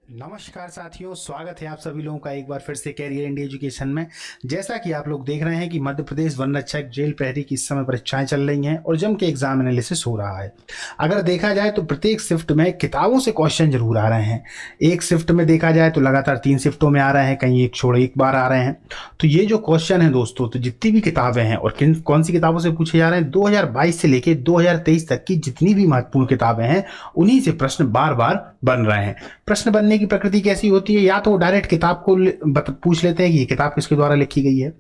नमस्कार साथियों, स्वागत है आप सभी लोगों का एक बार फिर से कैरियर इंडिया एजुकेशन में। जैसा कि आप लोग देख रहे हैं कि मध्य प्रदेश वन रक्षक जेल प्रहरी की इस समय परीक्षाएं चल रही हैं और जम के एग्जाम एनालिसिस हो रहा है। अगर देखा जाए तो प्रत्येक शिफ्ट में किताबों से क्वेश्चन जरूर आ रहे हैं। एक शिफ्ट में देखा जाए तो लगातार 3 शिफ्टों में आ रहे हैं, कहीं एक छोड़ एक बार आ रहे हैं। तो ये जो क्वेश्चन है दोस्तों, तो जितनी भी किताबें हैं और किन कौन सी किताबों से पूछे जा रहे हैं, 2022 से लेके 2023 तक की जितनी भी महत्वपूर्ण किताबें हैं उन्हीं से प्रश्न बार बार बन रहे हैं। प्रश्न बनने की प्रकृति कैसी होती है, या तो वो डायरेक्ट किताब को पूछ लेते हैं कि ये किताब किसके द्वारा लिखी गई है,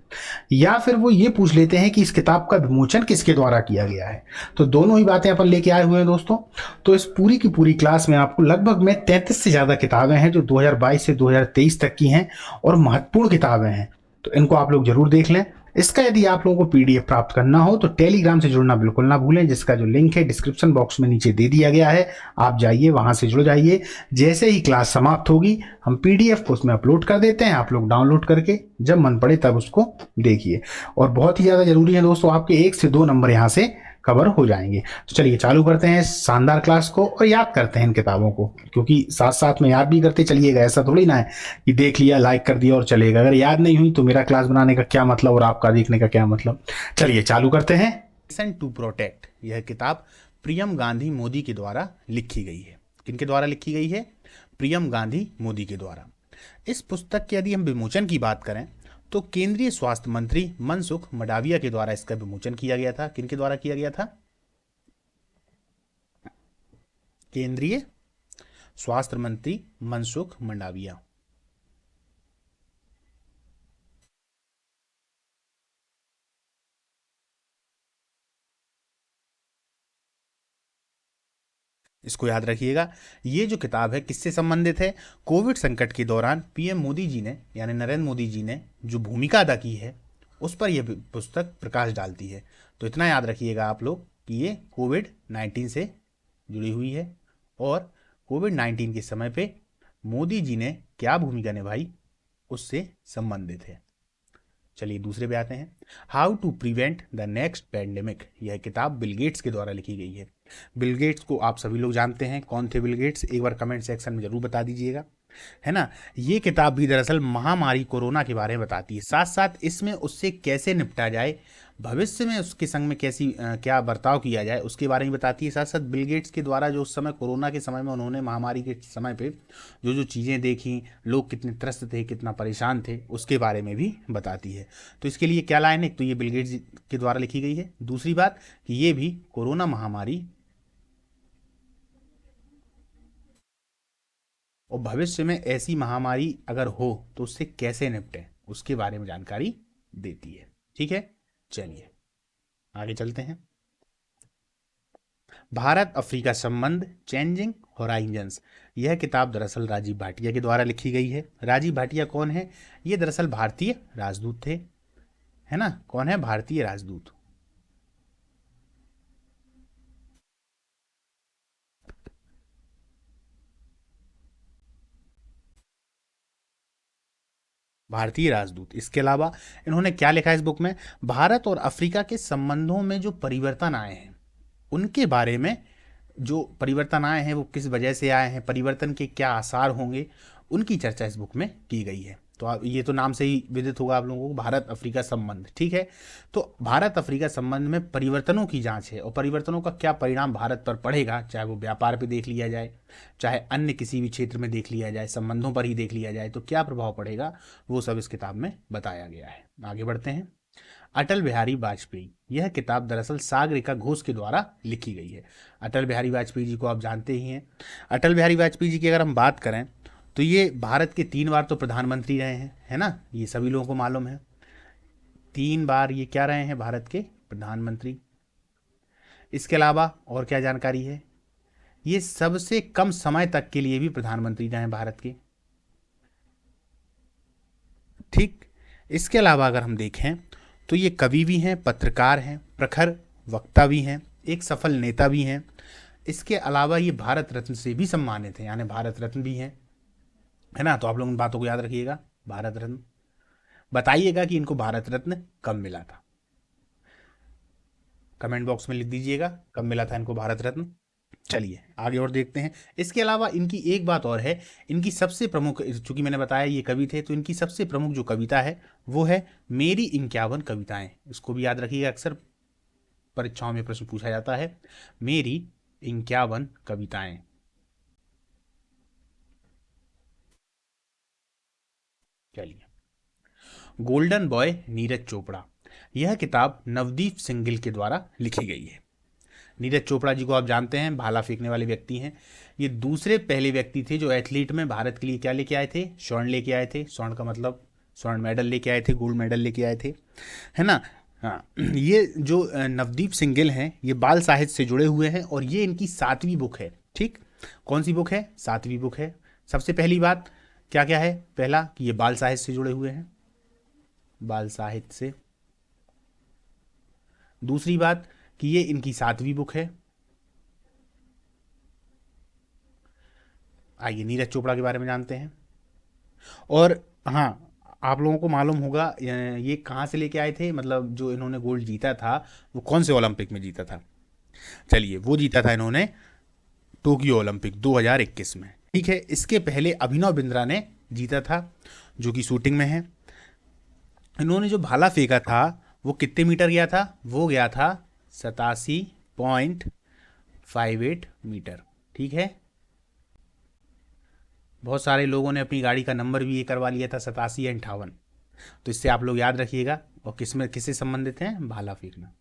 या फिर वो ये पूछ लेते हैं कि इस किताब का विमोचन किसके द्वारा किया गया है। तो दोनों ही बातें अपन लेके आए हुए हैं दोस्तों। तो इस पूरी की पूरी क्लास में आपको लगभग में 33 से ज्यादा किताबें हैं जो 2022 से 2023 तक की हैं और महत्वपूर्ण किताबें हैं। तो इनको आप लोग जरूर देख लें। इसका यदि आप लोगों को पीडीएफ प्राप्त करना हो तो टेलीग्राम से जुड़ना बिल्कुल ना भूलें, जिसका जो लिंक है डिस्क्रिप्शन बॉक्स में नीचे दे दिया गया है। आप जाइए, वहां से जुड़ जाइए। जैसे ही क्लास समाप्त होगी हम पीडीएफ को उसमें अपलोड कर देते हैं, आप लोग डाउनलोड करके जब मन पड़े तब उसको देखिए। और बहुत ही ज्यादा जरूरी है दोस्तों, आपके 1 से 2 नंबर यहाँ से कवर हो जाएंगे। तो चलिए चालू करते हैं शानदार क्लास को और याद करते हैं इन किताबों को, क्योंकि साथ साथ में याद भी करते चलिएगा। ऐसा थोड़ी ना है कि देख लिया, लाइक कर दिया और चलेगा। अगर याद नहीं हुई तो मेरा क्लास बनाने का क्या मतलब और आपका देखने का क्या मतलब। चलिए चालू करते हैं। मिशन टू प्रोटेक्ट, यह किताब प्रियम गांधी मोदी के द्वारा लिखी गई है। किनके द्वारा लिखी गई है? प्रियम गांधी मोदी के द्वारा। इस पुस्तक के यदि हम विमोचन की बात करें तो केंद्रीय स्वास्थ्य मंत्री मनसुख मंडाविया के द्वारा इसका विमोचन किया गया था। किनके द्वारा किया गया था? केंद्रीय स्वास्थ्य मंत्री मनसुख मंडाविया। इसको याद रखिएगा। ये जो किताब है किससे संबंधित है? कोविड संकट के दौरान पीएम मोदी जी ने, यानी नरेंद्र मोदी जी ने जो भूमिका अदा की है उस पर यह पुस्तक प्रकाश डालती है। तो इतना याद रखिएगा आप लोग कि ये कोविड-19 से जुड़ी हुई है और कोविड-19 के समय पे मोदी जी ने क्या भूमिका निभाई उससे संबंधित है। चलिए दूसरे पे आते हैं। How to prevent the next pandemic, यह किताब बिल गेट्स के द्वारा लिखी गई है। बिल गेट्स को आप सभी लोग जानते हैं। कौन थे बिल गेट्स? एक बार कमेंट सेक्शन में जरूर बता दीजिएगा, है ना। ये किताब भी दरअसल महामारी कोरोना के बारे में बताती है, साथ साथ इसमें उससे कैसे निपटा जाए, भविष्य में उसके संग में कैसी क्या बर्ताव किया जाए उसके बारे में बताती है। साथ साथ बिल गेट्स के द्वारा जो उस समय कोरोना के समय में उन्होंने महामारी के समय पे जो जो चीज़ें देखी, लोग कितने त्रस्त थे, कितना परेशान थे, उसके बारे में भी बताती है। तो इसके लिए क्या लाइन है? तो ये बिल गेट्स के द्वारा लिखी गई है। दूसरी बात कि ये भी कोरोना महामारी और भविष्य में ऐसी महामारी अगर हो तो उससे कैसे निपटें उसके बारे में जानकारी देती है। ठीक है, चलिए आगे चलते हैं। भारत अफ्रीका संबंध, चेंजिंग होराइजन्स, यह किताब दरअसल राजीव भाटिया के द्वारा लिखी गई है। राजीव भाटिया कौन है? ये दरअसल भारतीय राजदूत थे, है ना। कौन है? भारतीय राजदूत। भारतीय राजदूत। इसके अलावा इन्होंने क्या लिखा है इस बुक में? भारत और अफ्रीका के संबंधों में जो परिवर्तन आए हैं उनके बारे में, जो परिवर्तन आए हैं वो किस वजह से आए हैं, परिवर्तन के क्या आसार होंगे, उनकी चर्चा इस बुक में की गई है। तो ये तो नाम से ही विदित होगा आप लोगों को, भारत अफ्रीका संबंध। ठीक है, तो भारत अफ्रीका संबंध में परिवर्तनों की जांच है और परिवर्तनों का क्या परिणाम भारत पर पड़ेगा, चाहे वो व्यापार पे देख लिया जाए, चाहे अन्य किसी भी क्षेत्र में देख लिया जाए, संबंधों पर ही देख लिया जाए, तो क्या प्रभाव पड़ेगा वो सब इस किताब में बताया गया है। आगे बढ़ते हैं। अटल बिहारी वाजपेयी, यह किताब दरअसल सागरिका घोष के द्वारा लिखी गई है। अटल बिहारी वाजपेयी जी को आप जानते ही हैं। अटल बिहारी वाजपेयी जी की अगर हम बात करें तो ये भारत के 3 बार तो प्रधानमंत्री रहे हैं, है ना, ये सभी लोगों को मालूम है। 3 बार ये क्या रहे हैं? भारत के प्रधानमंत्री। इसके अलावा और क्या जानकारी है? ये सबसे कम समय तक के लिए भी प्रधानमंत्री रहे हैं भारत के। ठीक, इसके अलावा अगर हम देखें तो ये कवि भी हैं, पत्रकार हैं, प्रखर वक्ता भी हैं, एक सफल नेता भी हैं। इसके अलावा ये भारत रत्न से भी सम्मानित हैं, यानी भारत रत्न भी हैं, है ना। तो आप लोग इन बातों को याद रखिएगा। भारत रत्न, बताइएगा कि इनको भारत रत्न कब मिला था, कमेंट बॉक्स में लिख दीजिएगा कब मिला था इनको भारत रत्न। चलिए आगे और देखते हैं। इसके अलावा इनकी एक बात और है, इनकी सबसे प्रमुख, चूंकि मैंने बताया ये कवि थे, तो इनकी सबसे प्रमुख जो कविता है वो है मेरी 51 कविताएं। इसको भी याद रखिएगा, अक्सर परीक्षाओं में प्रश्न पूछा जाता है, मेरी 51 कविताएं। चलिए, गोल्डन बॉय नीरज चोपड़ा, यह किताब नवदीप सिंगल के द्वारा लिखी गई है। नीरज चोपड़ा जी को आप जानते हैं, भाला फेंकने वाले व्यक्ति हैं। ये दूसरे पहले व्यक्ति थे जो एथलीट में भारत के लिए क्या लेके आए थे, स्वर्ण लेके आए थे। स्वर्ण का मतलब स्वर्ण मेडल लेके आए थे, गोल्ड मेडल लेके आए थे, है ना। हाँ, ये जो नवदीप सिंगल हैं, ये बाल साहित्य से जुड़े हुए हैं और ये इनकी 7वीं बुक है। ठीक, कौन सी बुक है, 7वीं बुक है। सबसे पहली बात क्या क्या है, पहला कि ये बाल साहित्य से जुड़े हुए हैं, बाल साहित्य से। दूसरी बात कि ये इनकी 7वीं बुक है। आइए नीरज चोपड़ा के बारे में जानते हैं। और हाँ, आप लोगों को मालूम होगा ये कहाँ से लेके आए थे, मतलब जो इन्होंने गोल्ड जीता था वो कौन से ओलंपिक में जीता था। चलिए, वो जीता था इन्होंने टोक्यो ओलंपिक 2021 में। ठीक है, इसके पहले अभिनव बिंद्रा ने जीता था, जो कि शूटिंग में है। इन्होंने जो भाला फेंका था वो कितने मीटर गया था, वो गया था 87.58 मीटर। ठीक है, बहुत सारे लोगों ने अपनी गाड़ी का नंबर भी ये करवा लिया था 87 या 58। तो इससे आप लोग याद रखिएगा। और किस में किससे संबंधित हैं, भाला फेंकना।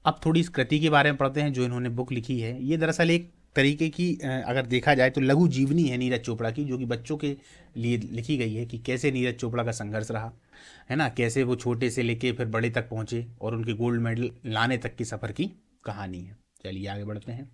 अब थोड़ी इस कृति के बारे में पढ़ते हैं जो इन्होंने बुक लिखी है। ये दरअसल एक तरीके की अगर देखा जाए तो लघु जीवनी है नीरज चोपड़ा की, जो कि बच्चों के लिए लिखी गई है कि कैसे नीरज चोपड़ा का संघर्ष रहा, है ना, कैसे वो छोटे से लेके फिर बड़े तक पहुंचे और उनके गोल्ड मेडल लाने तक की सफ़र की कहानी है। चलिए आगे बढ़ते हैं।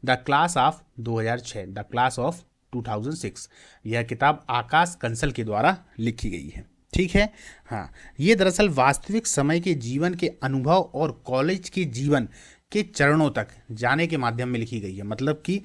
The class of 2006, the class of 2006, यह किताब आकाश कंसल के द्वारा लिखी गई है। ठीक है, हाँ, ये दरअसल वास्तविक समय के जीवन के अनुभव और कॉलेज के जीवन के चरणों तक जाने के माध्यम में लिखी गई है। मतलब कि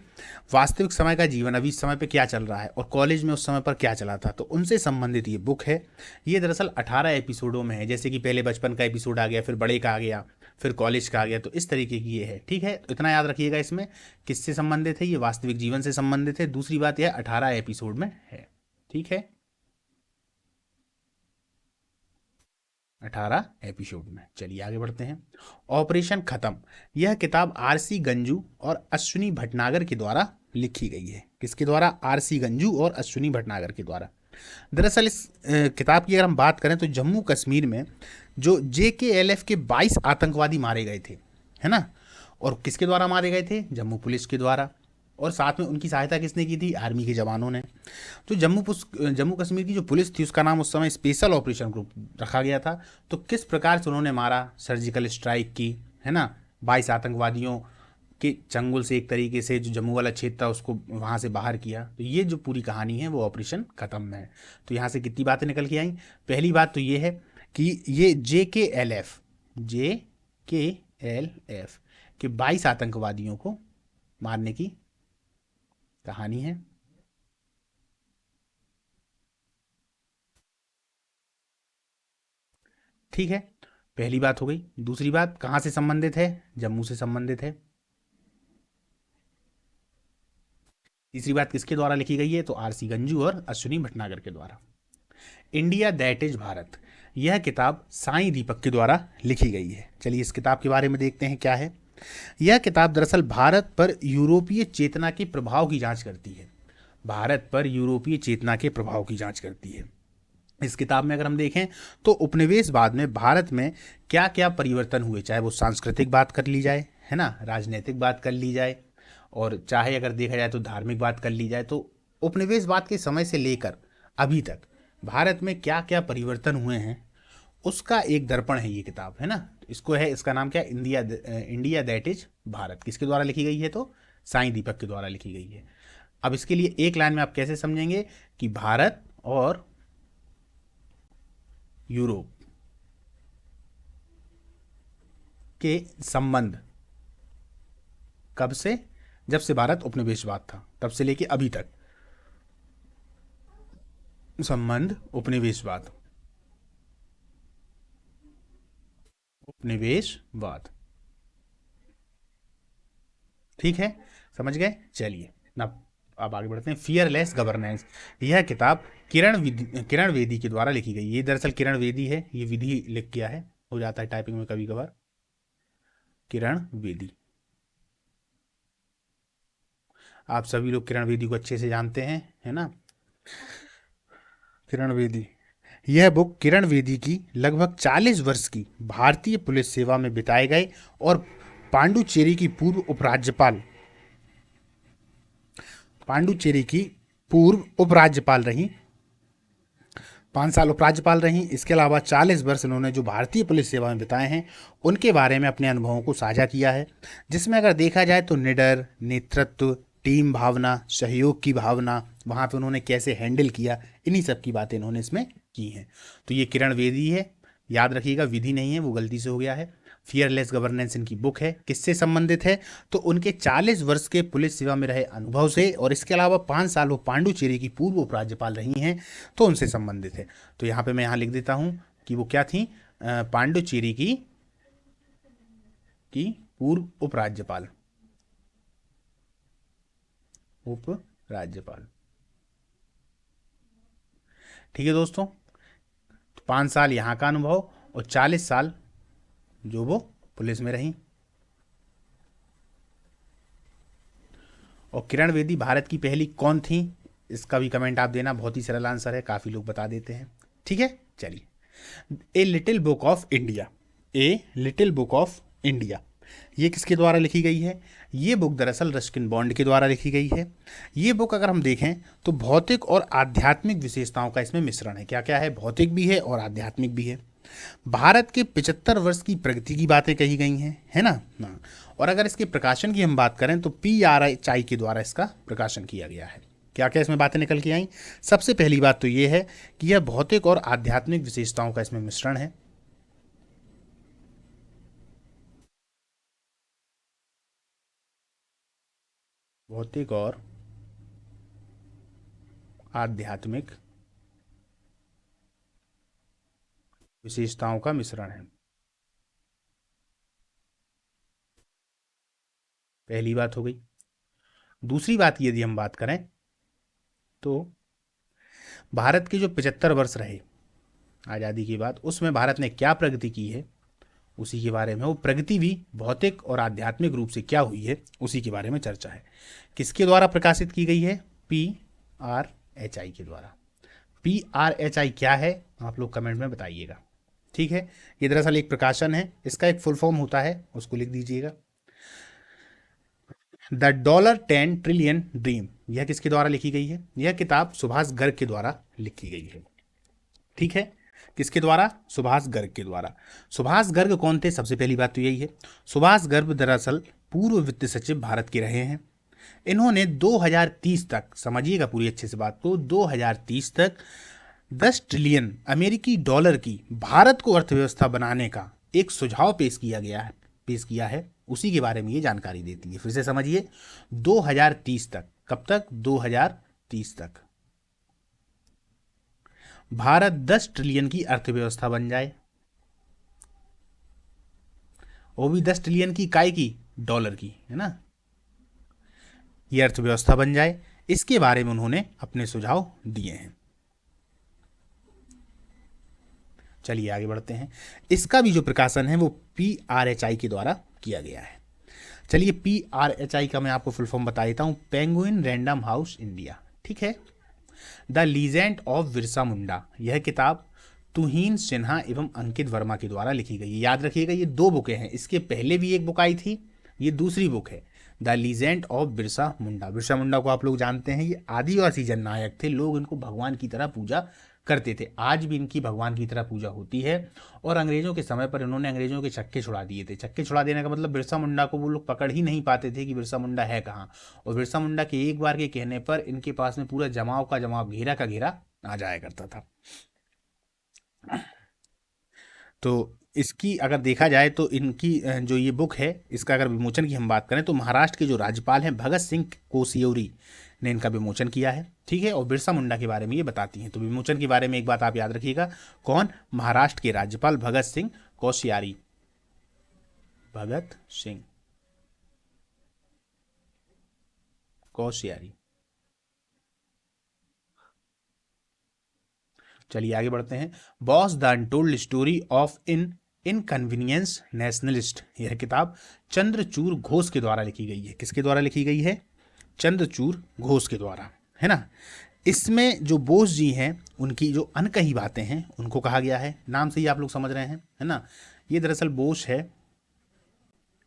वास्तविक समय का जीवन अभी इस समय पे क्या चल रहा है और कॉलेज में उस समय पर क्या चला था, तो उनसे संबंधित ये बुक है। ये दरअसल 18 एपिसोडों में है, जैसे कि पहले बचपन का एपिसोड आ गया, फिर बड़े का आ गया, फिर कॉलेज का आ गया, तो इस तरीके की ये है। ठीक है, तो इतना याद रखिएगा। इसमें किससे संबंधित है, ये वास्तविक जीवन से संबंधित है। दूसरी बात यह 18 एपिसोड में है। ठीक है, 18 एपिसोड में। चलिए आगे बढ़ते हैं। ऑपरेशन खत्म, यह किताब आरसी गंजू और अश्विनी भटनागर के द्वारा लिखी गई है। किसके द्वारा, आरसी गंजू और अश्विनी भटनागर के द्वारा। दरअसल इस किताब की अगर हम बात करें तो जम्मू कश्मीर में जो JKLF के 22 आतंकवादी मारे गए थे, है ना, और किसके द्वारा मारे गए थे, जम्मू पुलिस के द्वारा। और साथ में उनकी सहायता किसने की थी, आर्मी के जवानों ने। तो जम्मू कश्मीर की जो पुलिस थी उसका नाम उस समय स्पेशल ऑपरेशन ग्रुप रखा गया था। तो किस प्रकार से उन्होंने मारा, सर्जिकल स्ट्राइक की, है ना, 22 आतंकवादियों के चंगुल से एक तरीके से जो जम्मू वाला क्षेत्र था उसको वहाँ से बाहर किया। तो ये जो पूरी कहानी है वो ऑपरेशन खत्म में है। तो यहाँ से कितनी बातें निकल के आई। पहली बात तो ये है कि ये JKLF के 22 आतंकवादियों को मारने की कहानी है। ठीक है, पहली बात हो गई। दूसरी बात कहाँ से संबंधित है, जम्मू से संबंधित है। तीसरी बात किसके द्वारा लिखी गई है, तो आरसी गंजू और अश्विनी भटनागर के द्वारा। इंडिया दैट इज भारत, यह किताब साईं दीपक के द्वारा लिखी गई है। चलिए इस किताब के बारे में देखते हैं क्या है। यह किताब दरअसल भारत पर यूरोपीय चेतना के प्रभाव की जांच करती है। भारत पर यूरोपीय चेतना के प्रभाव की जांच करती है। इस किताब में अगर हम देखें तो उपनिवेशवाद में भारत में क्या क्या परिवर्तन हुए, चाहे वो सांस्कृतिक बात कर ली जाए, है ना, राजनीतिक बात कर ली जाए, और चाहे अगर देखा जाए तो धार्मिक बात कर ली जाए, तो उपनिवेशवाद के समय से लेकर अभी तक भारत में क्या क्या परिवर्तन हुए हैं उसका एक दर्पण है ये किताब, है ना। तो इसको है, इसका नाम क्या है, इंडिया दैट इज भारत। किसके द्वारा लिखी गई है, तो साईं दीपक के द्वारा लिखी गई है। अब इसके लिए एक लाइन में आप कैसे समझेंगे कि भारत और यूरोप के संबंध कब से, जब से भारत उपनिवेशवाद था तब से लेके अभी तक संबंध उपनिवेशवाद, उपनिवेशवाद। ठीक है, समझ गए। चलिए ना, अब आगे बढ़ते हैं। फियरलेस गवर्नेंस, यह किताब किरण वेदी के द्वारा लिखी गई। ये दरअसल किरण वेदी है, ये विधि लिख किया है, हो जाता है टाइपिंग में कभी कभार। किरण वेदी, आप सभी लोग किरण वेदी को अच्छे से जानते हैं, है ना। किरण वेदी, यह बुक किरण वेदी की लगभग 40 वर्ष की भारतीय पुलिस सेवा में बिताए गए और पांडुचेरी की पूर्व उपराज्यपाल पांडुचेरी की पूर्व उपराज्यपाल रही, 5 साल उपराज्यपाल रही। इसके अलावा 40 वर्ष इन्होंने जो भारतीय पुलिस सेवा में बिताए हैं उनके बारे में अपने अनुभवों को साझा किया है, जिसमें अगर देखा जाए तो निडर नेतृत्व, टीम भावना, सहयोग की भावना, वहाँ पे उन्होंने कैसे हैंडल किया, इन्हीं सब की बातें इन्होंने इसमें की हैं। तो ये किरण वेदी है, याद रखिएगा, विधि नहीं है, वो गलती से हो गया है। फियरलेस गवर्नेंस इनकी बुक है। किससे संबंधित है, तो उनके 40 वर्ष के पुलिस सेवा में रहे अनुभव से, और इसके अलावा 5 साल वो पांडुचेरी की पूर्व उपराज्यपाल रही हैं, तो उनसे संबंधित है। तो यहाँ पे मैं यहाँ लिख देता हूँ कि वो क्या थी, पांडुचेरी की पूर्व उपराज्यपाल, उपराज्यपाल। ठीक है दोस्तों, तो 5 साल यहाँ का अनुभव और 40 साल जो वो पुलिस में रही। और किरण वेदी भारत की पहली कौन थी, इसका भी कमेंट आप देना, बहुत ही सरल आंसर है, काफ़ी लोग बता देते हैं। ठीक है, चलिए। A little book of India, a little book of India, ये किसके द्वारा लिखी गई है। ये बुक दरअसल रस्किन बॉन्ड के द्वारा लिखी गई है। ये बुक अगर हम देखें तो भौतिक और आध्यात्मिक विशेषताओं का इसमें मिश्रण है। क्या क्या है, भौतिक भी है और आध्यात्मिक भी है। भारत के 75 वर्ष की प्रगति की बातें कही गई हैं, है ना। हाँ। और अगर इसके प्रकाशन की हम बात करें तो PRI के द्वारा इसका प्रकाशन किया गया है। क्या क्या इसमें बातें निकल के आई, सबसे पहली बात तो ये है कि यह भौतिक और आध्यात्मिक विशेषताओं का इसमें मिश्रण है। भौतिक और आध्यात्मिक विशेषताओं का मिश्रण है, पहली बात हो गई। दूसरी बात यदि हम बात करें तो भारत के जो 75 वर्ष रहे आज़ादी के बाद, उसमें भारत ने क्या प्रगति की है उसी के बारे में, वो प्रगति भी भौतिक और आध्यात्मिक रूप से क्या हुई है उसी के बारे में चर्चा है। किसके द्वारा प्रकाशित की गई है, PRHI के द्वारा। PRHI क्या है, आप लोग कमेंट में बताइएगा। ठीक है, ये दरअसल एक प्रकाशन है, इसका एक फुल फॉर्म होता है, उसको लिख दीजिएगा। द $10 ट्रिलियन ड्रीम, यह किसके द्वारा लिखी गई है, यह किताब सुभाष गर्ग के द्वारा लिखी गई है। ठीक है, किसके द्वारा, सुभाष गर्ग के द्वारा। सुभाष गर्ग कौन थे, सबसे पहली बात तो यही है। सुभाष गर्ग दरअसल पूर्व वित्त सचिव भारत के रहे हैं। इन्होंने 2030 तक, समझिएगा पूरी अच्छे से बात को, 2030 तक 10 ट्रिलियन अमेरिकी डॉलर की भारत को अर्थव्यवस्था बनाने का एक सुझाव पेश किया है, उसी के बारे में ये जानकारी देती है। फिर से समझिए, 2030 तक, कब तक, 2030 तक भारत 10 ट्रिलियन की अर्थव्यवस्था बन जाए, वो भी 10 ट्रिलियन की, काय की, डॉलर की, है ना, ये अर्थव्यवस्था बन जाए, इसके बारे में उन्होंने अपने सुझाव दिए हैं। चलिए आगे बढ़ते हैं। इसका भी जो प्रकाशन है वो PRHI के द्वारा किया गया है। चलिए, PRHI का मैं आपको फुल फॉर्म बता देता हूँ, पेंगुइन रैंडम हाउस इंडिया। ठीक है, the legend of Birsa Munda, यह किताब तुहीन सिन्हा एवं अंकित वर्मा के द्वारा लिखी गई है। याद रखिएगा, ये 2 बुकें हैं, इसके पहले भी एक बुक आई थी, ये दूसरी बुक है, the legend of Birsa Munda. Birsa Munda को आप लोग जानते हैं, ये आदिवासी जननायक थे, लोग इनको भगवान की तरह पूजा करते थे, आज भी इनकी भगवान की तरह पूजा होती है। और अंग्रेजों के समय पर इन्होंने अंग्रेजों के चक्के छुड़ा दिए थे। चक्के छुड़ा देने का मतलब, बिरसा मुंडा को वो लोग पकड़ ही नहीं पाते थे कि बिरसा मुंडा है कहाँ। और बिरसा मुंडा के एक बार के कहने पर इनके पास में पूरा जमाव का जमाव, घेरा का घेरा आ जाया करता था। तो इसकी अगर देखा जाए तो इनकी जो ये बुक है, इसका अगर विमोचन की हम बात करें तो महाराष्ट्र के जो राज्यपाल हैं भगत सिंह कोश्यारी ने इनका विमोचन किया है। ठीक है, और बिरसा मुंडा के बारे में ये बताती हैं। तो विमोचन के बारे में एक बात आप याद रखिएगा, कौन, महाराष्ट्र के राज्यपाल भगत सिंह कोश्यारी, भगत सिंह कोश्यारी। चलिए आगे बढ़ते हैं। Boss the untold story of inconvenience nationalist, यह किताब चंद्रचूड़ घोष के द्वारा लिखी गई है। किसके द्वारा लिखी गई है? चंद्रचूड़ घोष के द्वारा, है ना। इसमें जो बोस जी हैं उनकी जो अनकही बातें हैं उनको कहा गया है। नाम से ही आप लोग समझ रहे हैं, है ना। ये दरअसल बोस है,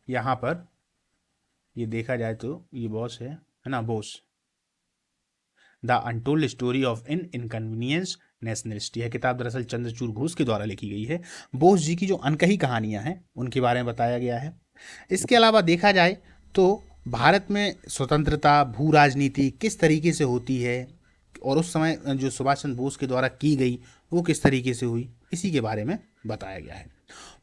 यहाँ पर ये देखा जाए तो ये बॉस है ना, Bose the untold story of inconvenience nationalist. यह किताब दरअसल चंद्रचूड़ घोष के द्वारा लिखी गई है। बोस जी की जो अनकही कहानियां हैं उनके बारे में बताया गया है। इसके अलावा देखा जाए तो भारत में स्वतंत्रता, भू राजनीति किस तरीके से होती है और उस समय जो सुभाष चंद्र बोस के द्वारा की गई वो किस तरीके से हुई, इसी के बारे में बताया गया है।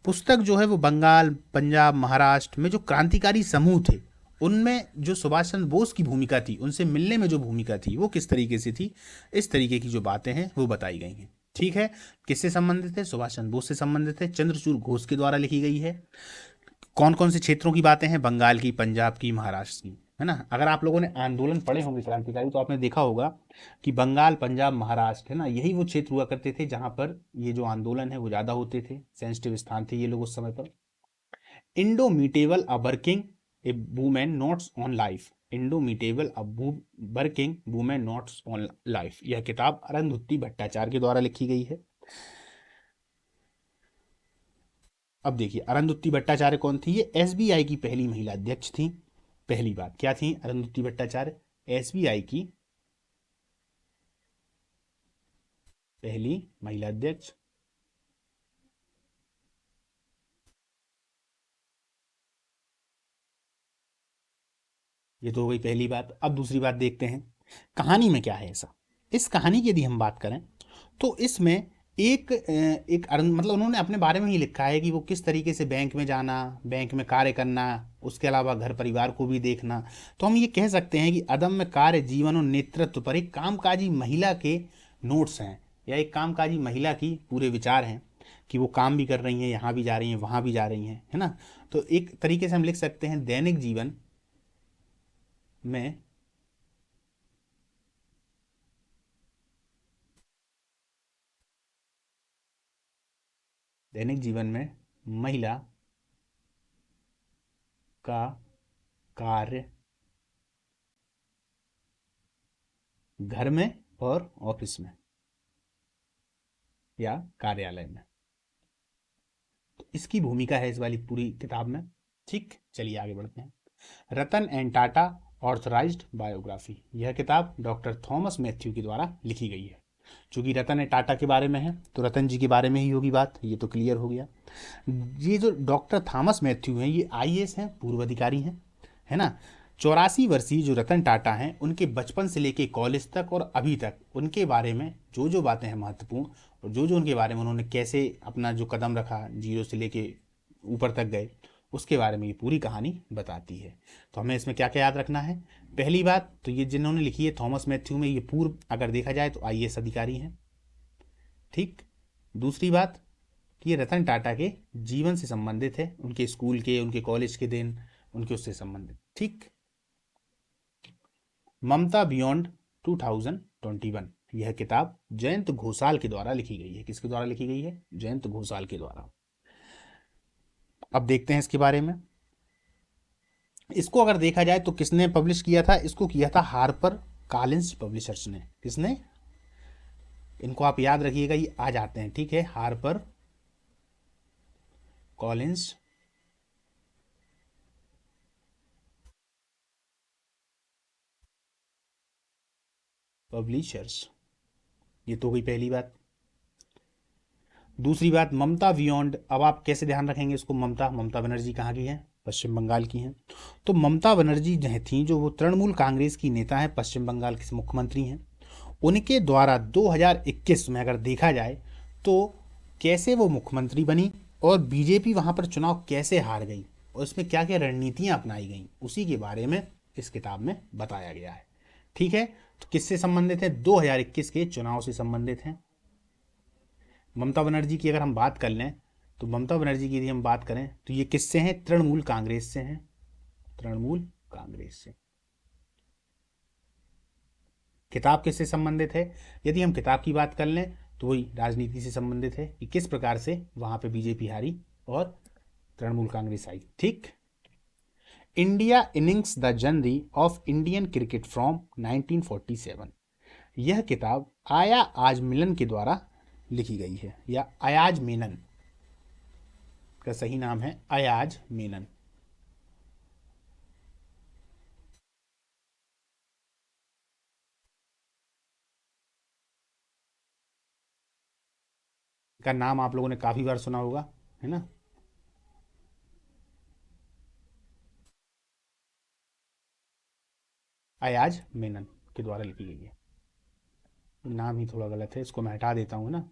पुस्तक जो है वो बंगाल, पंजाब, महाराष्ट्र में जो क्रांतिकारी समूह थे उनमें जो सुभाष चंद्र बोस की भूमिका थी, उनसे मिलने में जो भूमिका थी वो किस तरीके से थी, इस तरीके की जो बातें हैं वो बताई गई हैं। ठीक है, किससे संबंधित है? सुभाष चंद्र बोस से संबंधित है, चंद्रचूड़ घोष के द्वारा लिखी गई है। कौन कौन से क्षेत्रों की बातें हैं? बंगाल की, पंजाब की, महाराष्ट्र की, है ना। अगर आप लोगों ने आंदोलन पढ़े होंगे क्रांतिकारी तो आपने देखा होगा कि बंगाल, पंजाब, महाराष्ट्र, है ना, यही वो क्षेत्र हुआ करते थे जहां पर ये जो आंदोलन है वो ज्यादा होते थे। सेंसिटिव स्थान थे ये लोग उस समय पर। Indomitable a working A women notes on life, indomitable a working women notes on life, यह किताब अरुंधति भट्टाचार्य के द्वारा लिखी गई है। अब देखिए अरुंधति भट्टाचार्य कौन थी? ये एसबीआई की पहली महिला अध्यक्ष थी। पहली बात क्या थी अरुंधति भट्टाचार्य? एसबीआई की पहली महिला अध्यक्ष। ये तो हो गई पहली बात। अब दूसरी बात देखते हैं कहानी में क्या है ऐसा। इस कहानी की यदि हम बात करें तो इसमें मतलब उन्होंने अपने बारे में ही लिखा है कि वो किस तरीके से बैंक में जाना, बैंक में कार्य करना, उसके अलावा घर परिवार को भी देखना। तो हम ये कह सकते हैं कि अदम्य कार्य जीवन और नेतृत्व पर एक कामकाजी महिला के नोट्स हैं, या एक कामकाजी महिला की पूरे विचार हैं कि वो काम भी कर रही हैं, यहाँ भी जा रही हैं, वहाँ भी जा रही हैं, है ना। तो एक तरीके से हम लिख सकते हैं दैनिक जीवन में महिला का कार्य घर में और ऑफिस में या कार्यालय में, तो इसकी भूमिका है इस वाली पूरी किताब में। ठीक, चलिए आगे बढ़ते हैं। रतन एंड टाटा ऑथराइज्ड बायोग्राफी, यह किताब डॉक्टर थॉमस मैथ्यू के द्वारा लिखी गई है। चूंकि रतन एंड टाटा के बारे में है तो रतन जी के बारे में ही होगी बात, ये तो क्लियर हो गया। ये जो डॉक्टर थॉमस मैथ्यू हैं ये आईएएस हैं, पूर्व अधिकारी हैं, है ना। 84 वर्षीय जो रतन टाटा हैं उनके बचपन से लेके कॉलेज तक और अभी तक उनके बारे में जो जो बातें हैं महत्वपूर्ण, और जो जो उनके बारे में उन्होंने कैसे अपना जो कदम रखा, जीरो से लेके ऊपर तक गए, उसके बारे में ये पूरी कहानी बताती है। तो हमें इसमें क्या क्या याद रखना है? पहली बात तो ये जिन्होंने लिखी है थॉमस मैथ्यू में, ये पूर्व अगर देखा जाए तो आईएएस अधिकारी हैं। ठीक, दूसरी बात कि ये रतन टाटा के जीवन से संबंधित है, उनके स्कूल के, उनके कॉलेज के दिन, उनके उससे संबंधित। ठीक, ममता बियॉन्ड 2021, यह किताब जयंत घोषाल के द्वारा लिखी गई है। किसके द्वारा लिखी गई है? जयंत घोषाल के द्वारा। अब देखते हैं इसके बारे में। इसको अगर देखा जाए तो किसने पब्लिश किया था? इसको किया था हार्पर कॉलिंस पब्लिशर्स ने। किसने? इनको आप याद रखिएगा, ये आ जाते हैं, ठीक है। हार्पर कॉलिंस पब्लिशर्स, ये तो गई पहली बात। दूसरी बात ममता बियॉन्ड, अब आप कैसे ध्यान रखेंगे इसको? ममता बनर्जी कहाँ की है? पश्चिम बंगाल की हैं। तो ममता बनर्जी जो थी, जो वो तृणमूल कांग्रेस की नेता है, पश्चिम बंगाल के मुख्यमंत्री हैं, उनके द्वारा 2021 में अगर देखा जाए तो कैसे वो मुख्यमंत्री बनी और बीजेपी वहाँ पर चुनाव कैसे हार गई और इसमें क्या क्या रणनीतियाँ अपनाई गई, उसी के बारे में इस किताब में बताया गया है। ठीक है, तो किससे संबंधित है? 2021 के चुनाव से संबंधित हैं। ममता बनर्जी की अगर हम बात कर लें तो ममता बनर्जी की यदि हम बात करें तो ये किससे हैं? तृणमूल कांग्रेस से हैं, तृणमूल कांग्रेस से। किताब किससे संबंधित है? यदि हम किताब की बात कर लें तो वही राजनीति से संबंधित है कि किस प्रकार से वहां पे बीजेपी हारी और तृणमूल कांग्रेस आई। ठीक। India innings the journey of Indian cricket from 1947, यह किताब आया आज मिलन के द्वारा लिखी गई है, या अयाज मेनन का सही नाम है अयाज मेनन। का नाम आप लोगों ने काफी बार सुना होगा, है ना। अयाज मेनन के द्वारा लिखी गई है। नाम ही थोड़ा गलत है, इसको मैं हटा देता हूँ ना।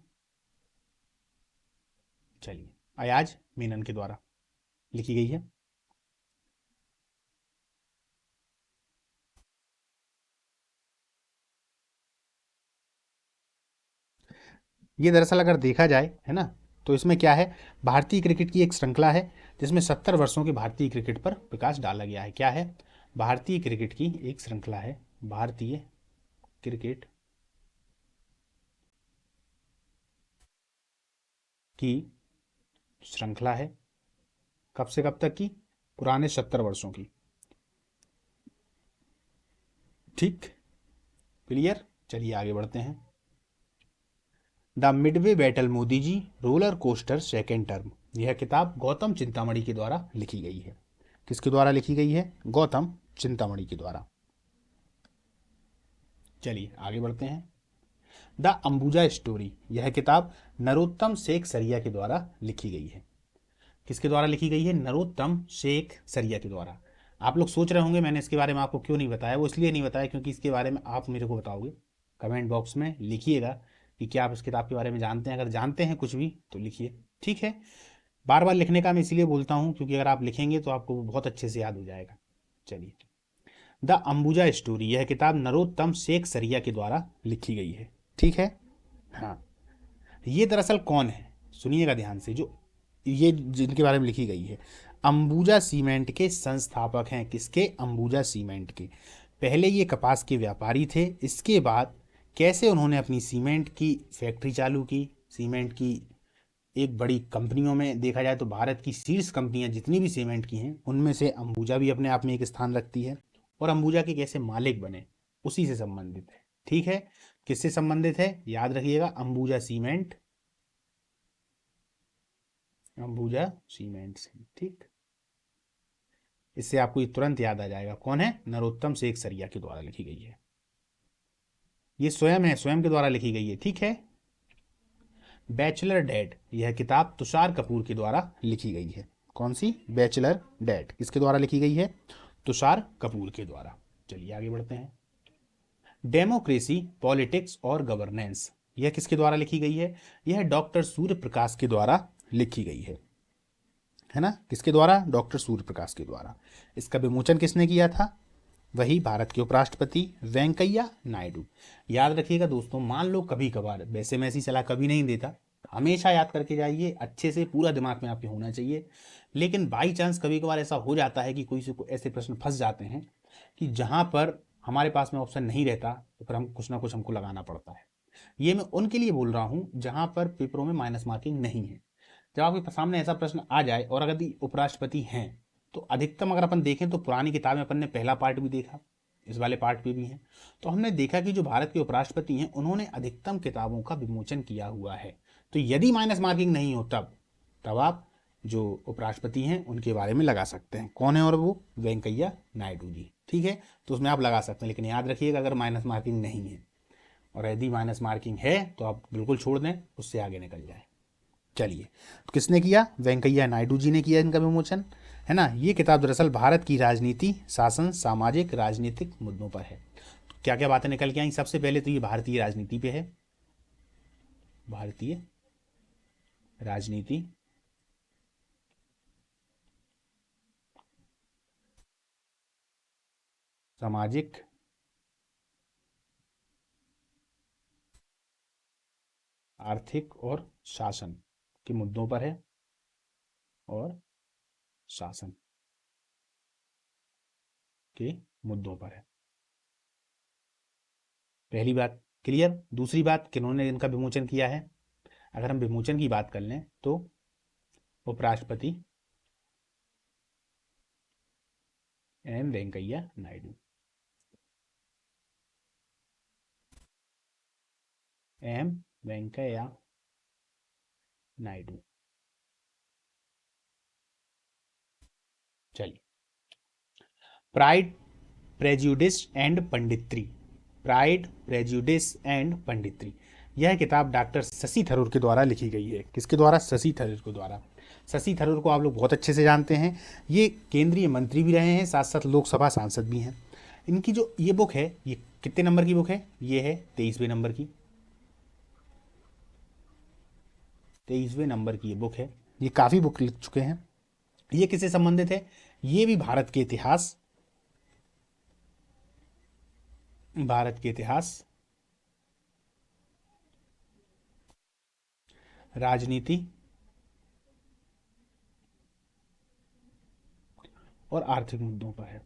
चलिए, अयाज मेनन के द्वारा लिखी गई है। ये दरअसल अगर देखा जाए, है ना, तो इसमें क्या है, भारतीय क्रिकेट की एक श्रृंखला है जिसमें 70 वर्षों के भारतीय क्रिकेट पर प्रकाश डाला गया है। क्या है? भारतीय क्रिकेट की एक श्रृंखला है, भारतीय क्रिकेट की श्रृंखला है। कब से कब तक की? पुराने 70 वर्षों की। ठीक, क्लियर। चलिए आगे बढ़ते हैं। The Midway battle Modi ji, roller coaster second term, यह किताब गौतम चिंतामणि के द्वारा लिखी गई है। किसके द्वारा लिखी गई है? गौतम चिंतामणि के द्वारा। चलिए आगे बढ़ते हैं। द अंबुजा स्टोरी, यह किताब नरोत्तम शेख सरिया के द्वारा लिखी गई है। किसके द्वारा लिखी गई है? नरोत्तम शेख सरिया के द्वारा। आप लोग सोच रहे होंगे मैंने इसके बारे में आपको क्यों नहीं बताया। वो इसलिए नहीं बताया क्योंकि इसके बारे में आप मेरे को बताओगे, कमेंट बॉक्स में लिखिएगा कि क्या आप इस किताब के बारे में जानते हैं। अगर जानते हैं कुछ भी तो लिखिए, ठीक है। बार बार लिखने का मैं इसलिए बोलता हूँ क्योंकि अगर आप लिखेंगे तो आपको बहुत अच्छे से याद हो जाएगा। चलिए, द अंबुजा स्टोरी, यह किताब नरोत्तम शेख सरिया के द्वारा लिखी गई है। ठीक है। हाँ, ये दरअसल कौन है, सुनिएगा ध्यान से। जो ये जिनके बारे में लिखी गई है, अंबुजा सीमेंट के संस्थापक हैं। किसके? अंबुजा सीमेंट के। पहले ये कपास के व्यापारी थे, इसके बाद कैसे उन्होंने अपनी सीमेंट की फैक्ट्री चालू की। सीमेंट की एक बड़ी कंपनियों में देखा जाए तो भारत की शीर्ष कंपनियां जितनी भी सीमेंट की हैं उनमें से अंबुजा भी अपने आप में एक स्थान रखती है। और अंबुजा के कैसे मालिक बने, उसी से संबंधित है। ठीक है, किससे संबंधित है? याद रखिएगा, अंबुजा सीमेंट, अंबुजा सीमेंट से। ठीक, इससे आपको ये तुरंत याद आ जाएगा कौन है। नरोत्तम शेख सरिया के द्वारा लिखी गई है। ये स्वयं है, स्वयं के द्वारा लिखी गई है। ठीक है। बैचलर डैड, यह किताब तुषार कपूर के द्वारा लिखी गई है। कौन सी? बैचलर डैड किसके द्वारा लिखी गई है? तुषार कपूर के द्वारा। चलिए आगे बढ़ते हैं। डेमोक्रेसी, पॉलिटिक्स और गवर्नेंस, यह किसके द्वारा लिखी गई है? यह डॉक्टर सूर्य प्रकाश के द्वारा लिखी गई है ना। किसके द्वारा? डॉक्टर सूर्य प्रकाश के द्वारा। इसका विमोचन किसने किया था? वही भारत के उपराष्ट्रपति वेंकैया नायडू। याद रखिएगा दोस्तों, मान लो कभी कभार, वैसे मैं ऐसी सलाह कभी नहीं देता, हमेशा याद करके जाइए, अच्छे से पूरा दिमाग में आपके होना चाहिए। लेकिन बाई चांस कभी कभार ऐसा हो जाता है कि कोई से ऐसे प्रश्न फंस जाते हैं कि जहां पर हमारे पास में ऑप्शन नहीं रहता तो फिर हम कुछ ना कुछ हमको लगाना पड़ता है। ये मैं उनके लिए बोल रहा हूं जहां पर पेपरों में माइनस मार्किंग नहीं है। जब आपके सामने ऐसा प्रश्न आ जाए और अगर यदि उपराष्ट्रपति हैं, तो अधिकतम अगर अपन देखें तो पुरानी किताब में अपन ने पहला पार्ट भी देखा, इस वाले पार्ट पे भी है, तो हमने देखा कि जो भारत के उपराष्ट्रपति हैं उन्होंने अधिकतम किताबों का विमोचन किया हुआ है। तो यदि माइनस मार्किंग नहीं हो तब आप जो उपराष्ट्रपति हैं उनके बारे में लगा सकते हैं। कौन है? और वो वेंकैया नायडू जी। ठीक है, तो उसमें आप लगा सकते हैं, लेकिन याद रखिएगा अगर माइनस मार्किंग नहीं है, और यदि माइनस मार्किंग है तो आप बिल्कुल छोड़ दें, उससे आगे निकल जाए। चलिए, तो किसने किया? वेंकैया नायडू जी ने किया इनका विमोचन, है ना। ये किताब दरअसल भारत की राजनीति, शासन, सामाजिक राजनीतिक मुद्दों पर है। तो क्या क्या बातें निकल के आई? सबसे पहले तो ये भारतीय राजनीति पे है, भारतीय राजनीति, सामाजिक, आर्थिक और शासन के मुद्दों पर है, और शासन के मुद्दों पर है। पहली बात क्लियर। दूसरी बात, किन्होंने इनका विमोचन किया है? अगर हम विमोचन की बात कर लें तो उपराष्ट्रपति एम वेंकैया नायडू। एम वेंकैया नायडू। चलिए, pride, prejudice and punditry. Pride, prejudice and punditry, यह किताब डॉक्टर शशि थरूर के द्वारा लिखी गई है। किसके द्वारा? शशि थरूर के द्वारा। शशि थरूर को आप लोग बहुत अच्छे से जानते हैं, ये केंद्रीय मंत्री भी रहे हैं, साथ साथ लोकसभा सांसद भी हैं। इनकी जो ये बुक है, ये कितने नंबर की बुक है? ये है 23वें नंबर की। 23वें नंबर की ये बुक है। ये काफ़ी बुक लिख चुके हैं। ये किससे संबंधित है? ये भी भारत के इतिहास, भारत के इतिहास, राजनीति और आर्थिक मुद्दों पर है।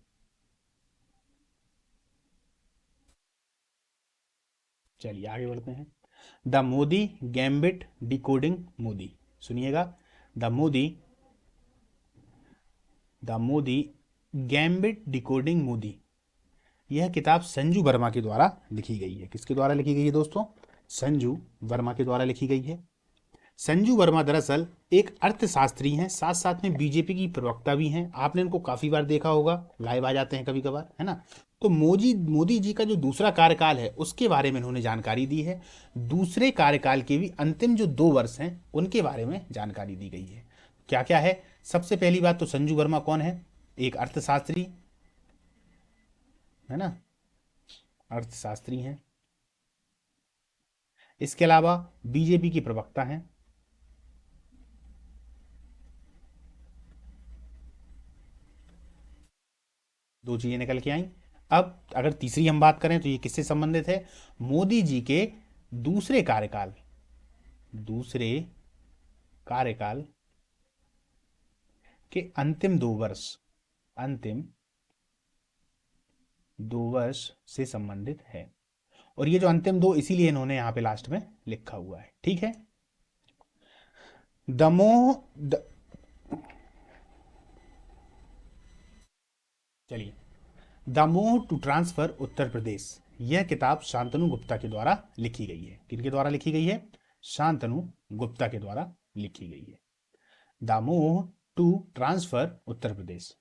चलिए आगे बढ़ते हैं। The Modi gambit decoding Modi. सुनिएगा, the Modi, the Modi gambit decoding Modi, यह किताब संजू वर्मा के द्वारा लिखी गई है। किसके द्वारा लिखी गई है दोस्तों? संजू वर्मा के द्वारा लिखी गई है। संजू वर्मा दरअसल एक अर्थशास्त्री हैं, साथ साथ में बीजेपी की प्रवक्ता भी हैं। आपने इनको काफी बार देखा होगा, लाइव आ जाते हैं कभी कभार, है ना। तो मोदी जी का जो दूसरा कार्यकाल है उसके बारे में इन्होंने जानकारी दी है। दूसरे कार्यकाल के भी अंतिम जो 2 वर्ष हैं उनके बारे में जानकारी दी गई है। क्या क्या है? सबसे पहली बात तो संजू वर्मा कौन है? एक अर्थशास्त्री, है ना, अर्थशास्त्री हैं। इसके अलावा बीजेपी की प्रवक्ता हैं। दो चीजें निकल के आई। अब अगर तीसरी हम बात करें तो ये किससे संबंधित है? मोदी जी के दूसरे कार्यकाल, दूसरे कार्यकाल के अंतिम 2 वर्ष, अंतिम 2 वर्ष से संबंधित है। और ये जो अंतिम 2, इसीलिए इन्होंने यहां पे लास्ट में लिखा हुआ है। ठीक है। दमोह चलिए, दमोह टू ट्रांसफर उत्तर प्रदेश, यह किताब शांतनु गुप्ता के द्वारा लिखी गई है। किनके द्वारा लिखी गई है? शांतनु गुप्ता के द्वारा लिखी गई है। Damoh to transfer Uttar Pradesh.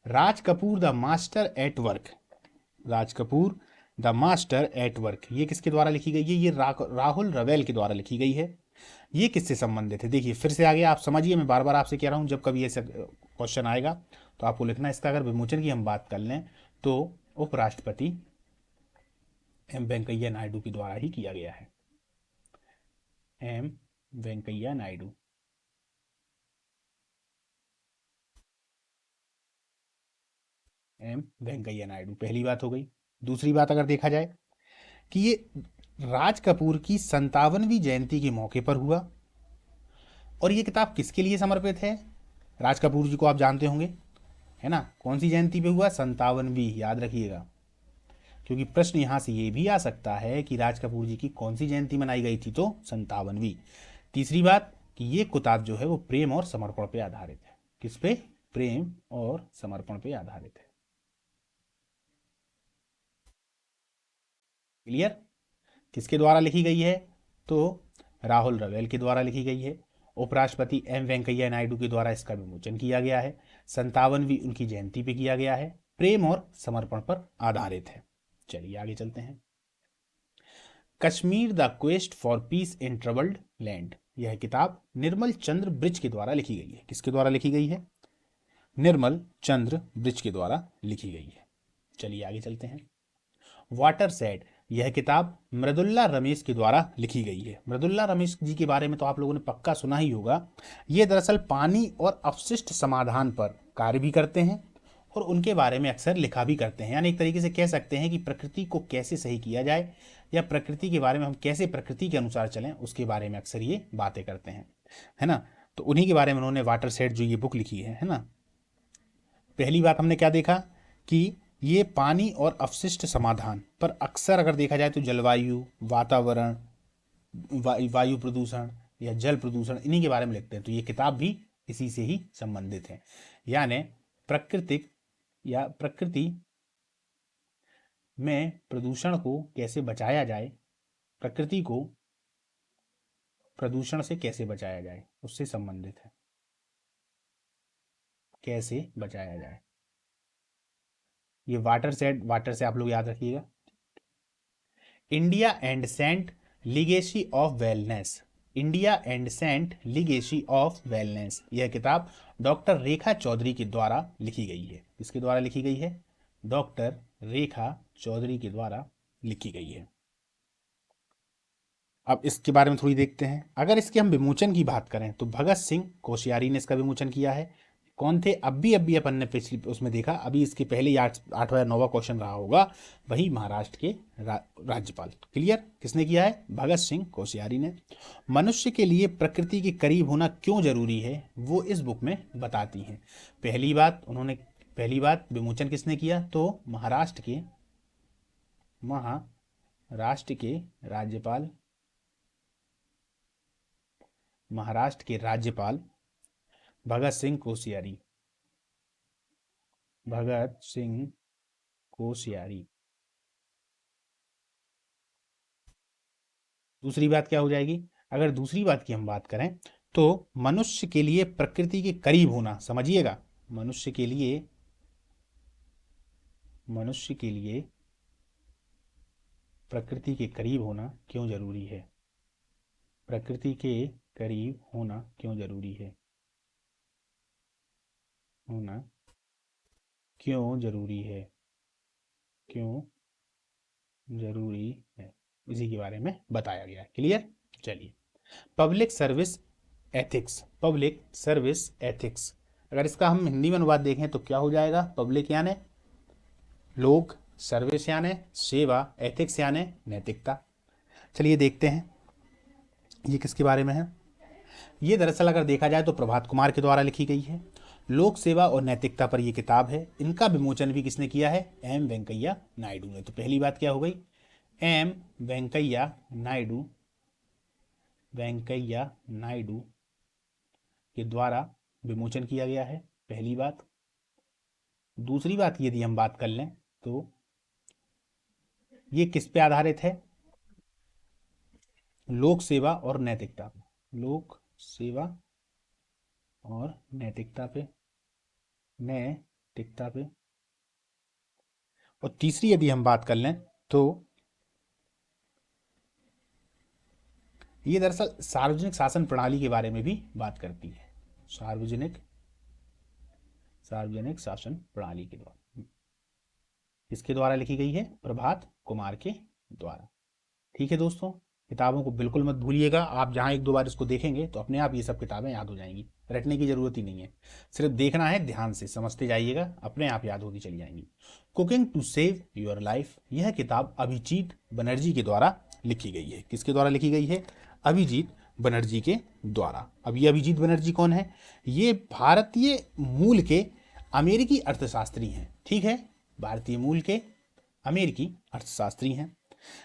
Raj Kapoor the master at work, Raj Kapoor the master at work, ये किसके द्वारा लिखी गई है? ये राहुल रवेल के द्वारा लिखी गई है। ये किससे संबंधित है? देखिए फिर से आगे आप समझिए, मैं बार बार आपसे कह रहा हूं, जब कभी ऐसा क्वेश्चन आएगा तो आपको लिखना। इसका अगर विमोचन की हम बात कर लें तो उपराष्ट्रपति एम वेंकैया नायडू के द्वारा ही किया गया है। एम वेंकैया नायडू। एम वेंकैया नायडू, पहली बात हो गई। दूसरी बात अगर देखा जाए कि ये राज कपूर की 57वीं जयंती के मौके पर हुआ। और ये किताब किसके लिए समर्पित है? राज कपूर जी को आप जानते होंगे, है ना। कौन सी जयंती पे हुआ? 57वीं, याद रखिएगा, क्योंकि प्रश्न यहां से ये भी आ सकता है कि राज कपूर जी की कौन सी जयंती मनाई गई थी, तो 57वीं। तीसरी बात कि ये किताब जो है वो प्रेम और समर्पण पे आधारित है। किस पे? प्रेम और समर्पण पे आधारित है। क्लियर? किसके द्वारा लिखी गई है? तो राहुल रवेल के द्वारा लिखी गई है। उपराष्ट्रपति एम वेंकैया नायडू के द्वारा इसका विमोचन किया गया है। 57वीं उनकी जयंती पे किया गया है। प्रेम और समर्पण पर आधारित है। चलिए आगे चलते हैं। Kashmir the quest for piece in troubled land, यह किताब निर्मल चंद्र ब्रिज के द्वारा लिखी गई है। किसके द्वारा लिखी गई है? निर्मल चंद्र ब्रिज के द्वारा लिखी गई है। चलिए आगे चलते हैं। वाटर सेड, यह किताब मृदुल्ला रमेश के द्वारा लिखी गई है। मृदुल्ला रमेश जी के बारे में तो आप लोगों ने पक्का सुना ही होगा। ये दरअसल पानी और अपशिष्ट समाधान पर कार्य भी करते हैं और उनके बारे में अक्सर लिखा भी करते हैं। यानी एक तरीके से कह सकते हैं कि प्रकृति को कैसे सही किया जाए या प्रकृति के बारे में हम कैसे प्रकृति के अनुसार चलें, उसके बारे में अक्सर ये बातें करते हैं, है ना। तो उन्हीं के बारे में उन्होंने वाटर सेड जो ये बुक लिखी है ना। पहली बात हमने क्या देखा कि ये पानी और अपशिष्ट समाधान पर अक्सर अगर देखा जाए तो जलवायु, वातावरण, वायु प्रदूषण या जल प्रदूषण, इन्हीं के बारे में लिखते हैं। तो ये किताब भी इसी से ही संबंधित है। यानी प्राकृतिक या प्रकृति में प्रदूषण को कैसे बचाया जाए, प्रकृति को प्रदूषण से कैसे बचाया जाए, उससे संबंधित है। कैसे बचाया जाए, ये वाटर से आप लोग याद रखिएगा। India ancient legacy of wellness, India ancient legacy of wellness, यह किताब डॉक्टर रेखा चौधरी के द्वारा लिखी गई है। किसके द्वारा लिखी गई है? डॉक्टर रेखा चौधरी के द्वारा लिखी गई है। अब इसके बारे में थोड़ी देखते हैं। अगर इसके हम विमोचन की बात करें तो भगत सिंह कोश्यारी ने इसका विमोचन किया है। कौन थे? अभी अपन ने पिछली उसमें देखा, अभी इसके पहले 8वां या 9वां क्वेश्चन रहा होगा, वही महाराष्ट्र के राज्यपाल। क्लियर? किसने किया है? भगत सिंह कोश्यारी ने। मनुष्य के लिए प्रकृति के करीब होना क्यों जरूरी है, वो इस बुक में बताती हैं। पहली बात विमोचन किसने किया? तो महाराष्ट्र के राज्यपाल भगत सिंह कोश्यारी। दूसरी बात क्या हो जाएगी? अगर दूसरी बात की हम बात करें तो मनुष्य के लिए प्रकृति के करीब होना, समझिएगा, मनुष्य के लिए प्रकृति के करीब होना क्यों जरूरी है, प्रकृति के करीब होना क्यों जरूरी है, इसी के बारे में बताया गया है। क्लियर? चलिए, पब्लिक सर्विस एथिक्स, अगर इसका हम हिंदी में अनुवाद देखें तो क्या हो जाएगा? पब्लिक यानी लोग, सर्विस यानी सेवा, एथिक्स यानी नैतिकता। चलिए देखते हैं ये किसके बारे में है। ये दरअसल अगर देखा जाए तो प्रभात कुमार के द्वारा लिखी गई है। लोक सेवा और नैतिकता पर यह किताब है। इनका विमोचन भी किसने किया है? एम वेंकैया नायडू ने। तो पहली बात क्या हो गई? एम वेंकैया नायडू के द्वारा विमोचन किया गया है, पहली बात। दूसरी बात यदि हम बात कर लें तो ये किस पे आधारित है? लोक सेवा और नैतिकता पे। और तीसरी यदि हम बात कर लें तो ये दरअसल सार्वजनिक शासन प्रणाली के बारे में भी बात करती है। सार्वजनिक शासन प्रणाली के द्वारा, किसके द्वारा लिखी गई है? प्रभात कुमार के द्वारा। ठीक है दोस्तों, किताबों को बिल्कुल मत भूलिएगा। आप जहाँ 1-2 बार इसको देखेंगे तो अपने आप ये सब किताबें याद हो जाएंगी, रटने की जरूरत ही नहीं है, सिर्फ देखना है, ध्यान से समझते जाइएगा, अपने आप याद होती चली जाएंगी। Cooking to save your life, यह किताब अभिजीत बनर्जी के द्वारा लिखी गई है। किसके द्वारा लिखी गई है? अभिजीत बनर्जी के द्वारा। अब ये अभिजीत बनर्जी कौन है? ये भारतीय मूल के अमेरिकी अर्थशास्त्री हैं। ठीक है, भारतीय मूल के अमेरिकी अर्थशास्त्री हैं।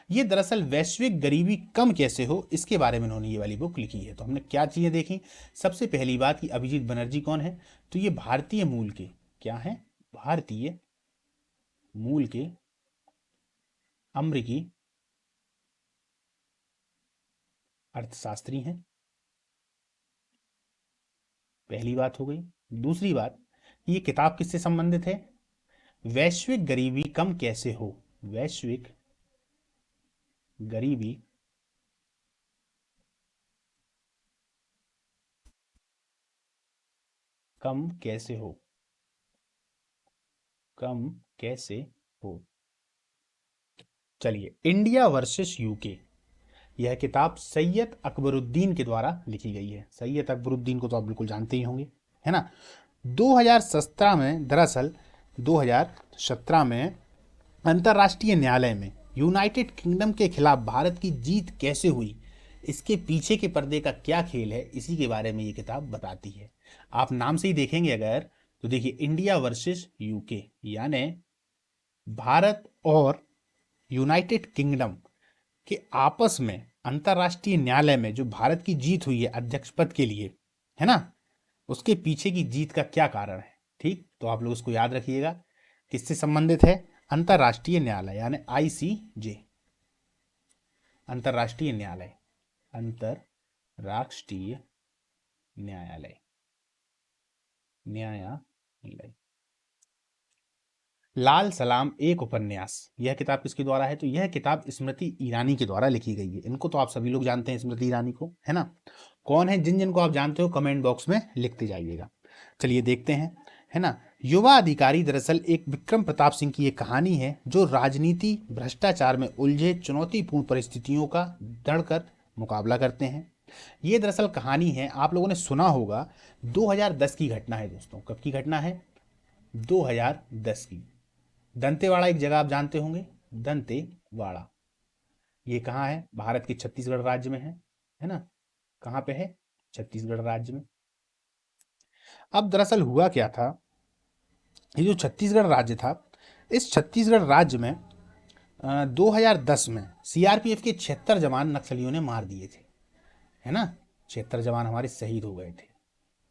ये दरअसल वैश्विक गरीबी कम कैसे हो, इसके बारे में उन्होंने ये वाली बुक लिखी है। तो हमने क्या चीजें देखी? सबसे पहली बात कि अभिजीत बनर्जी कौन है? तो ये भारतीय मूल के क्या है? भारतीय मूल के अमेरिकी अर्थशास्त्री हैं, पहली बात हो गई। दूसरी बात, ये किताब किससे संबंधित है? वैश्विक गरीबी कम कैसे हो, वैश्विक गरीबी कम कैसे हो। चलिए, इंडिया वर्सेस यूके, यह किताब सैयद अकबरुद्दीन के द्वारा लिखी गई है। सैयद अकबरुद्दीन को तो आप बिल्कुल जानते ही होंगे, है ना। 2017 में, दरअसल 2017 में अंतर्राष्ट्रीय न्यायालय में यूनाइटेड किंगडम के खिलाफ भारत की जीत कैसे हुई, इसके पीछे के पर्दे का क्या खेल है, इसी के बारे में ये किताब बताती है। आप नाम से ही देखेंगे अगर तो देखिए, इंडिया वर्सेस यूके, यानी भारत और यूनाइटेड किंगडम के आपस में अंतर्राष्ट्रीय न्यायालय में जो भारत की जीत हुई है अध्यक्ष पद के लिए, है ना, उसके पीछे की जीत का क्या कारण है? ठीक, तो आप लोग उसको याद रखिएगा। किससे संबंधित है? अंतर्राष्ट्रीय न्यायालय यानी आईसीजे, अंतर्राष्ट्रीय न्यायालय, अंतर्राष्ट्रीय न्यायालय, न्यायालय। लाल सलाम एक उपन्यास, यह किताब किसके द्वारा है? तो यह किताब स्मृति ईरानी के द्वारा लिखी गई है। इनको तो आप सभी लोग जानते हैं, स्मृति ईरानी को, है ना। कौन है? जिन जिन को आप जानते हो कमेंट बॉक्स में लिखते जाइएगा। चलिए देखते हैं, है ना। युवा अधिकारी दरअसल एक विक्रम प्रताप सिंह की एक कहानी है जो राजनीति भ्रष्टाचार में उलझे चुनौतीपूर्ण परिस्थितियों का दृढ़कर मुकाबला करते हैं। ये दरअसल कहानी है, आप लोगों ने सुना होगा, 2010 की घटना है दोस्तों। कब की घटना है? 2010 की। दंतेवाड़ा एक जगह आप जानते होंगे, दंतेवाड़ा। ये कहाँ है? भारत के छत्तीसगढ़ राज्य में है ना। कहाँ पे है? छत्तीसगढ़ राज्य में। अब दरअसल हुआ क्या था, ये जो छत्तीसगढ़ राज्य था, इस छत्तीसगढ़ राज्य में 2010 में सीआरपीएफ के 76 जवान नक्सलियों ने मार दिए थे, है ना। 76 जवान हमारे शहीद हो गए थे।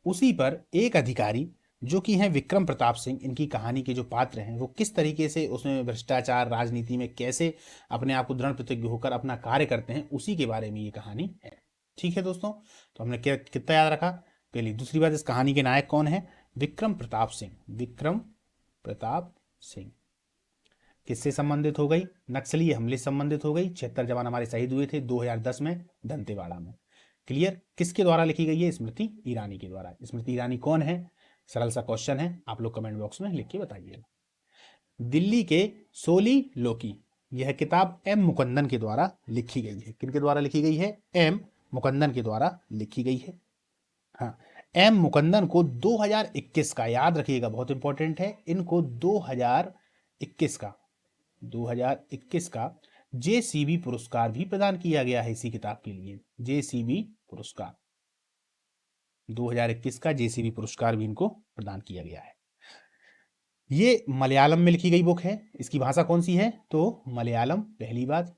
उसी पर एक अधिकारी जो कि हैं विक्रम प्रताप सिंह, इनकी कहानी के जो पात्र हैं वो किस तरीके से उसमें भ्रष्टाचार राजनीति में कैसे अपने आप को दृढ़ प्रतिज्ञ होकर अपना कार्य करते हैं, उसी के बारे में ये कहानी है। ठीक है दोस्तों, तो हमने क्या कितना याद रखा? पहली। दूसरी बात, इस कहानी के नायक कौन है? विक्रम प्रताप सिंह। विक्रम प्रताप सिंह किससे संबंधित हो गई? नक्सली हमले से संबंधित हो गई। 76 जवान हमारे शहीद हुए थे 2010 में दंतेवाड़ा में। क्लियर? किसके द्वारा लिखी गई है? स्मृति ईरानी के द्वारा। स्मृति ईरानी कौन है? सरल सा क्वेश्चन है, आप लोग कमेंट बॉक्स में लिख के बताइएगा। दिल्ली के सोली लोकी, यह किताब एम मुकंदन के द्वारा लिखी गई है। किनके द्वारा लिखी गई है? एम मुकंदन के द्वारा लिखी गई है। हाँ, एम मुकंदन को 2021 का, याद रखिएगा बहुत इंपॉर्टेंट है, इनको 2021 का जेसीबी पुरस्कार भी प्रदान किया गया है इसी किताब के लिए। जेसीबी पुरस्कार 2021 का जेसीबी पुरस्कार भी इनको प्रदान किया गया है। ये मलयालम में लिखी गई बुक है। इसकी भाषा कौन सी है? तो मलयालम। पहली बात,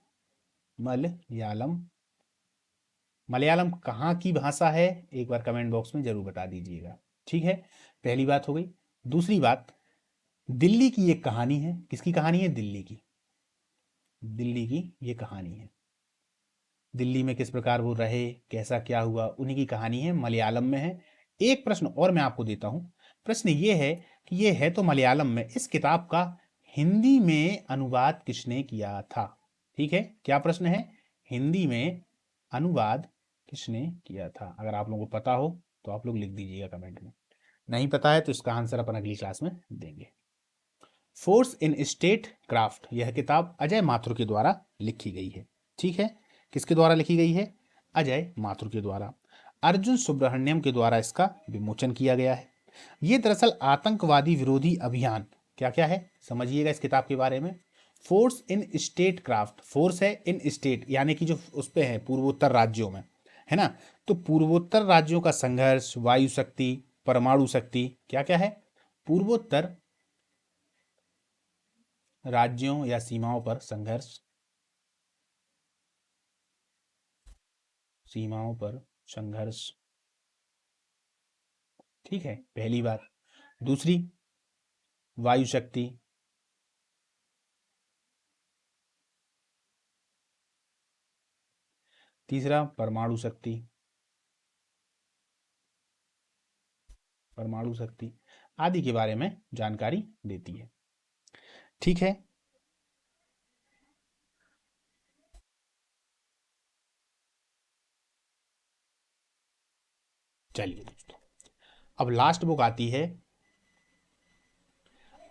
मलयालम। मलयालम कहाँ की भाषा है? एक बार कमेंट बॉक्स में जरूर बता दीजिएगा। ठीक है, पहली बात हो गई। दूसरी बात, दिल्ली की एक कहानी है। किसकी कहानी है? दिल्ली की। दिल्ली की ये कहानी है। दिल्ली में किस प्रकार वो रहे, कैसा क्या हुआ, उन्हीं की कहानी है, मलयालम में है। एक प्रश्न और मैं आपको देता हूं। प्रश्न ये है कि ये है तो मलयालम में, इस किताब का हिंदी में अनुवाद किसने किया था? ठीक है, क्या प्रश्न है? हिंदी में अनुवाद किसने किया था? अगर आप लोगों को पता हो तो आप लोग लिख दीजिएगा कमेंट में। नहीं पता है तो इसका आंसर अपन अगली क्लास में देंगे। फोर्स इन स्टेट क्राफ्ट, यह किताब अजय माथुर के द्वारा लिखी गई है। ठीक है, किसके द्वारा लिखी गई है? अजय माथुर के द्वारा। अर्जुन सुब्रह्मण्यम के द्वारा इसका विमोचन किया गया है। ये दरअसल आतंकवादी विरोधी अभियान, क्या क्या है समझिएगा इस किताब के बारे में। Force in state craft, force है इन स्टेट यानी कि जो उस पे है पूर्वोत्तर राज्यों में, है ना। तो पूर्वोत्तर राज्यों का संघर्ष, वायु शक्ति, परमाणु शक्ति, क्या क्या है? पूर्वोत्तर राज्यों या सीमाओं पर संघर्ष, सीमाओं पर संघर्ष। ठीक है, पहली बात। दूसरी, वायु शक्ति। तीसरा, परमाणु शक्ति। परमाणु शक्ति आदि के बारे में जानकारी देती है। ठीक है, चलिए दोस्तों, अब लास्ट बुक आती है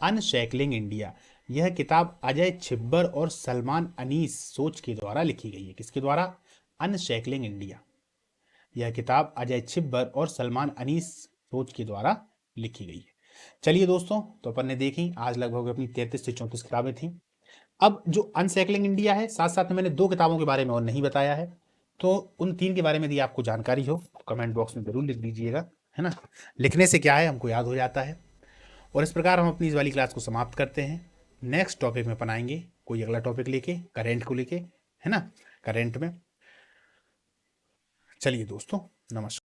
अनशैकलिंग इंडिया। यह किताब अजय छिब्बर और सलमान अनीस सोच के द्वारा लिखी गई है। किसके द्वारा? अनशैकलिंग इंडिया। यह किताब अजय छिब्बर और सलमान अनीस सोच के द्वारा लिखी गई है। चलिए दोस्तों, तो अपन ने देखी आज लगभग अपनी 33 से 34 किताबें थी। अब जो अनशैकलिंग इंडिया है, साथ साथ में मैंने 2 किताबों के बारे में और नहीं बताया है, तो उन 3 के बारे में यदि आपको जानकारी हो तो कमेंट बॉक्स में जरूर लिख दीजिएगा, है ना। लिखने से क्या है, हमको याद हो जाता है। और इस प्रकार हम अपनी इस वाली क्लास को समाप्त करते हैं। नेक्स्ट टॉपिक में बनाएंगे, कोई अगला टॉपिक लेके, करेंट को लेके, है ना, करेंट में। चलिए दोस्तों, नमस्कार।